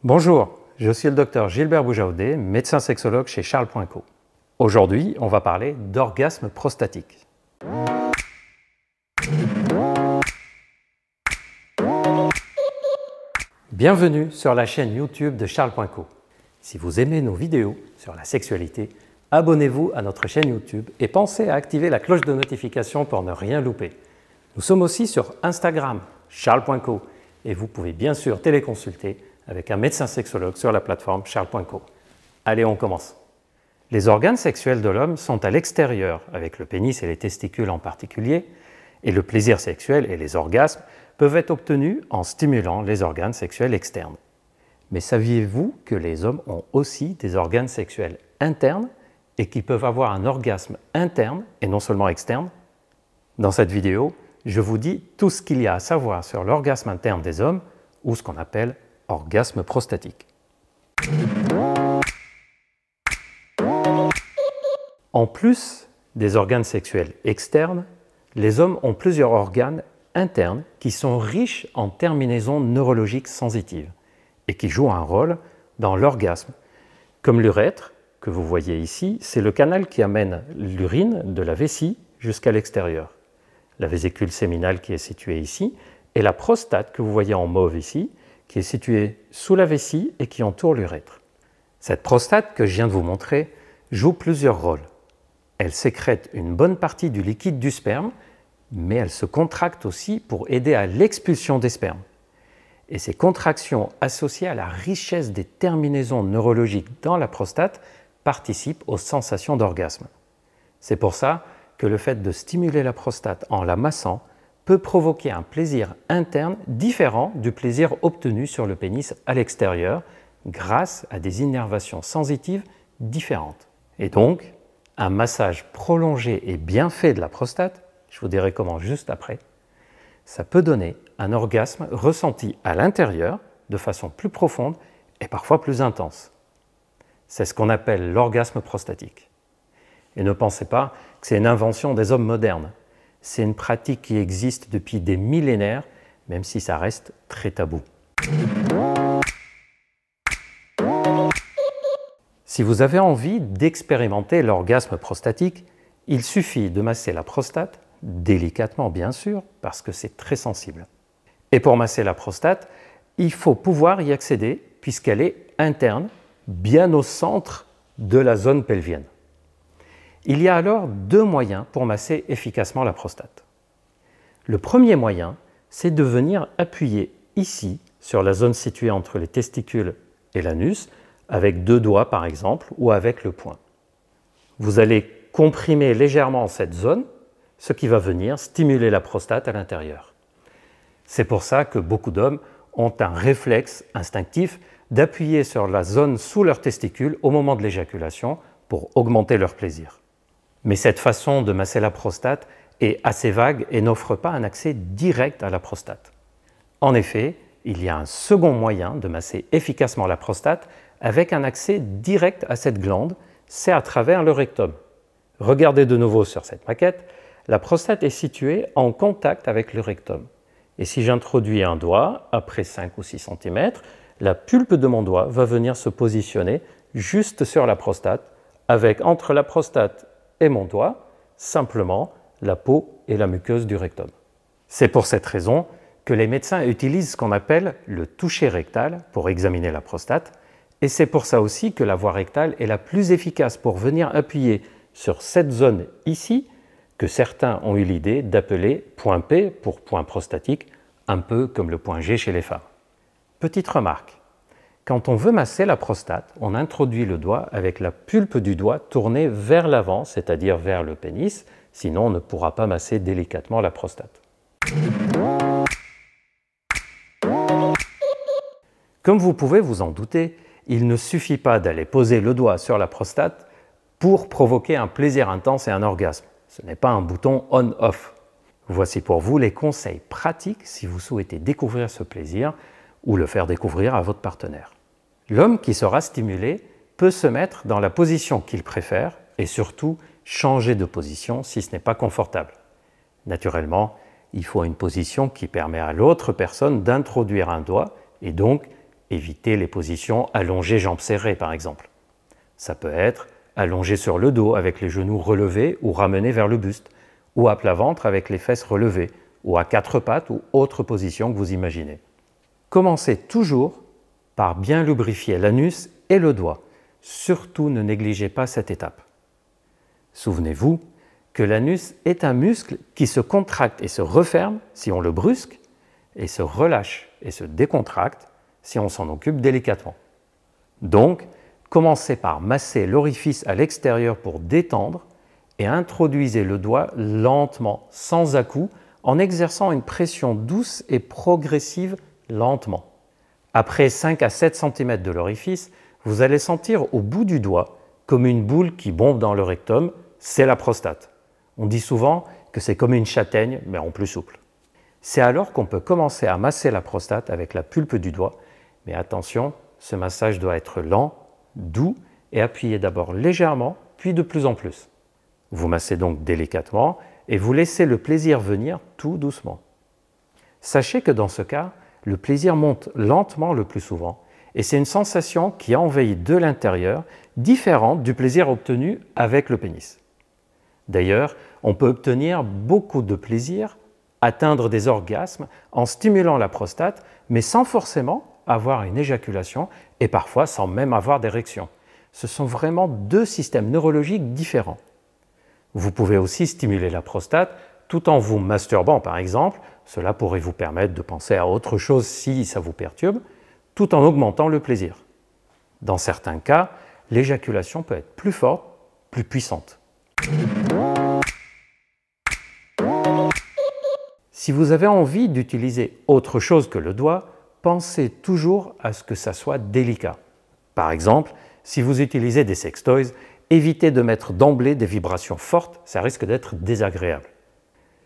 Bonjour, je suis le docteur Gilbert Boujaoudé, médecin sexologue chez Charles.co. Aujourd'hui, on va parler d'orgasme prostatique. Bienvenue sur la chaîne YouTube de Charles.co. Si vous aimez nos vidéos sur la sexualité, abonnez-vous à notre chaîne YouTube et pensez à activer la cloche de notification pour ne rien louper. Nous sommes aussi sur Instagram, Charles.co, et vous pouvez bien sûr téléconsulter avec un médecin sexologue sur la plateforme Charles.co. Allez, on commence. Les organes sexuels de l'homme sont à l'extérieur, avec le pénis et les testicules en particulier, et le plaisir sexuel et les orgasmes peuvent être obtenus en stimulant les organes sexuels externes. Mais saviez-vous que les hommes ont aussi des organes sexuels internes et qu'ils peuvent avoir un orgasme interne et non seulement externe? Dans cette vidéo, je vous dis tout ce qu'il y a à savoir sur l'orgasme interne des hommes, ou ce qu'on appelle orgasme prostatique. En plus des organes sexuels externes, les hommes ont plusieurs organes internes qui sont riches en terminaisons neurologiques sensitives et qui jouent un rôle dans l'orgasme. Comme l'urètre, que vous voyez ici, c'est le canal qui amène l'urine de la vessie jusqu'à l'extérieur. La vésicule séminale qui est située ici, et la prostate que vous voyez en mauve ici, qui est située sous la vessie et qui entoure l'urètre. Cette prostate que je viens de vous montrer joue plusieurs rôles. Elle sécrète une bonne partie du liquide du sperme, mais elle se contracte aussi pour aider à l'expulsion des spermes. Et ces contractions associées à la richesse des terminaisons neurologiques dans la prostate participent aux sensations d'orgasme. C'est pour ça que le fait de stimuler la prostate en la massant peut provoquer un plaisir interne différent du plaisir obtenu sur le pénis à l'extérieur grâce à des innervations sensitives différentes. Et donc, un massage prolongé et bien fait de la prostate, je vous dirai comment juste après, ça peut donner un orgasme ressenti à l'intérieur de façon plus profonde et parfois plus intense. C'est ce qu'on appelle l'orgasme prostatique. Et ne pensez pas que c'est une invention des hommes modernes. C'est une pratique qui existe depuis des millénaires, même si ça reste très tabou. Si vous avez envie d'expérimenter l'orgasme prostatique, il suffit de masser la prostate, délicatement bien sûr, parce que c'est très sensible. Et pour masser la prostate, il faut pouvoir y accéder puisqu'elle est interne, bien au centre de la zone pelvienne. Il y a alors deux moyens pour masser efficacement la prostate. Le premier moyen, c'est de venir appuyer ici, sur la zone située entre les testicules et l'anus, avec deux doigts par exemple, ou avec le poing. Vous allez comprimer légèrement cette zone, ce qui va venir stimuler la prostate à l'intérieur. C'est pour ça que beaucoup d'hommes ont un réflexe instinctif d'appuyer sur la zone sous leurs testicules au moment de l'éjaculation pour augmenter leur plaisir. Mais cette façon de masser la prostate est assez vague et n'offre pas un accès direct à la prostate. En effet, il y a un second moyen de masser efficacement la prostate avec un accès direct à cette glande, c'est à travers le rectum. Regardez de nouveau sur cette maquette, la prostate est située en contact avec le rectum. Et si j'introduis un doigt, après 5 ou 6 cm, la pulpe de mon doigt va venir se positionner juste sur la prostate, avec entre la prostate et mon doigt, simplement la peau et la muqueuse du rectum. C'est pour cette raison que les médecins utilisent ce qu'on appelle le toucher rectal pour examiner la prostate, et c'est pour ça aussi que la voie rectale est la plus efficace pour venir appuyer sur cette zone ici, que certains ont eu l'idée d'appeler point P pour point prostatique, un peu comme le point G chez les femmes. Petite remarque. Quand on veut masser la prostate, on introduit le doigt avec la pulpe du doigt tournée vers l'avant, c'est-à-dire vers le pénis, sinon on ne pourra pas masser délicatement la prostate. Comme vous pouvez vous en douter, il ne suffit pas d'aller poser le doigt sur la prostate pour provoquer un plaisir intense et un orgasme. Ce n'est pas un bouton on-off. Voici pour vous les conseils pratiques si vous souhaitez découvrir ce plaisir ou le faire découvrir à votre partenaire. L'homme qui sera stimulé peut se mettre dans la position qu'il préfère et surtout changer de position si ce n'est pas confortable. Naturellement, il faut une position qui permet à l'autre personne d'introduire un doigt et donc Évitez les positions allongées, jambes serrées par exemple. Ça peut être allongé sur le dos avec les genoux relevés ou ramenés vers le buste, ou à plat ventre avec les fesses relevées, ou à quatre pattes ou autre position que vous imaginez. Commencez toujours par bien lubrifier l'anus et le doigt. Surtout ne négligez pas cette étape. Souvenez-vous que l'anus est un muscle qui se contracte et se referme si on le brusque, et se relâche et se décontracte si on s'en occupe délicatement. Donc, commencez par masser l'orifice à l'extérieur pour détendre et introduisez le doigt lentement, sans à-coups, en exerçant une pression douce et progressive lentement. Après 5 à 7 cm de l'orifice, vous allez sentir au bout du doigt comme une boule qui bombe dans le rectum, c'est la prostate. On dit souvent que c'est comme une châtaigne, mais en plus souple. C'est alors qu'on peut commencer à masser la prostate avec la pulpe du doigt, mais attention, ce massage doit être lent, doux et appuyé d'abord légèrement, puis de plus en plus. Vous massez donc délicatement et vous laissez le plaisir venir tout doucement. Sachez que dans ce cas, le plaisir monte lentement le plus souvent et c'est une sensation qui envahit de l'intérieur, différente du plaisir obtenu avec le pénis. D'ailleurs, on peut obtenir beaucoup de plaisir, atteindre des orgasmes en stimulant la prostate, mais sans forcément avoir une éjaculation et parfois sans même avoir d'érection. Ce sont vraiment deux systèmes neurologiques différents. Vous pouvez aussi stimuler la prostate tout en vous masturbant par exemple, cela pourrait vous permettre de penser à autre chose si ça vous perturbe, tout en augmentant le plaisir. Dans certains cas, l'éjaculation peut être plus forte, plus puissante. Si vous avez envie d'utiliser autre chose que le doigt, pensez toujours à ce que ça soit délicat. Par exemple, si vous utilisez des sextoys, évitez de mettre d'emblée des vibrations fortes, ça risque d'être désagréable.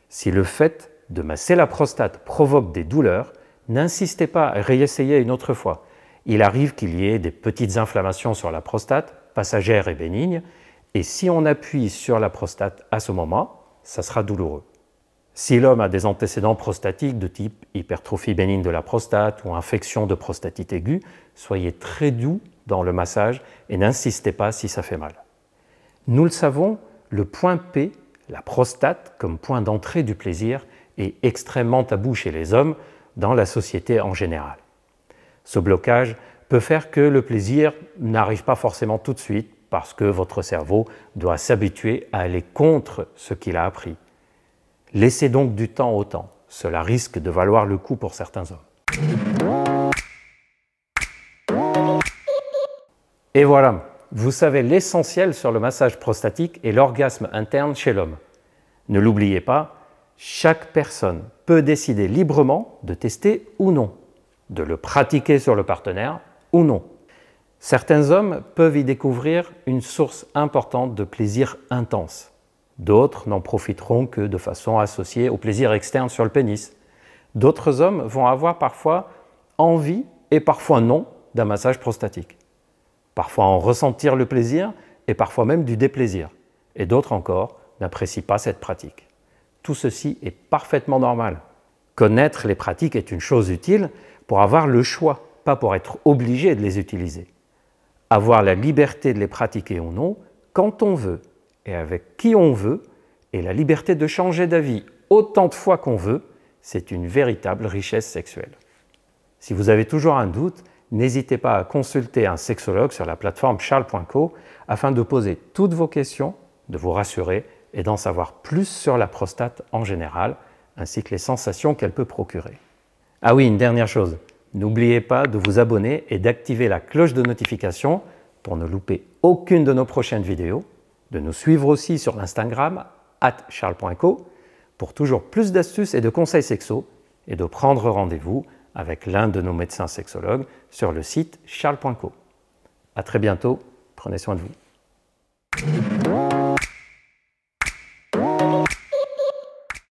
Si le fait de masser la prostate provoque des douleurs, n'insistez pas à réessayer une autre fois. Il arrive qu'il y ait des petites inflammations sur la prostate, passagères et bénignes, et si on appuie sur la prostate à ce moment, ça sera douloureux. Si l'homme a des antécédents prostatiques de type hypertrophie bénigne de la prostate ou infection de prostatite aiguë, soyez très doux dans le massage et n'insistez pas si ça fait mal. Nous le savons, le point P, la prostate comme point d'entrée du plaisir, est extrêmement tabou chez les hommes dans la société en général. Ce blocage peut faire que le plaisir n'arrive pas forcément tout de suite parce que votre cerveau doit s'habituer à aller contre ce qu'il a appris. Laissez donc du temps au temps, cela risque de valoir le coup pour certains hommes. Et voilà, vous savez l'essentiel sur le massage prostatique et l'orgasme interne chez l'homme. Ne l'oubliez pas, chaque personne peut décider librement de tester ou non, de le pratiquer sur le partenaire ou non. Certains hommes peuvent y découvrir une source importante de plaisir intense. D'autres n'en profiteront que de façon associée au plaisir externe sur le pénis. D'autres hommes vont avoir parfois envie et parfois non d'un massage prostatique. Parfois en ressentir le plaisir et parfois même du déplaisir. Et d'autres encore n'apprécient pas cette pratique. Tout ceci est parfaitement normal. Connaître les pratiques est une chose utile pour avoir le choix, pas pour être obligé de les utiliser. Avoir la liberté de les pratiquer ou non, quand on veut et avec qui on veut, et la liberté de changer d'avis autant de fois qu'on veut, c'est une véritable richesse sexuelle. Si vous avez toujours un doute, n'hésitez pas à consulter un sexologue sur la plateforme charles.co afin de poser toutes vos questions, de vous rassurer et d'en savoir plus sur la prostate en général, ainsi que les sensations qu'elle peut procurer. Ah oui, une dernière chose, n'oubliez pas de vous abonner et d'activer la cloche de notification pour ne louper aucune de nos prochaines vidéos, de nous suivre aussi sur l'Instagram @charles.co pour toujours plus d'astuces et de conseils sexo et de prendre rendez-vous avec l'un de nos médecins sexologues sur le site charles.co. À très bientôt, prenez soin de vous.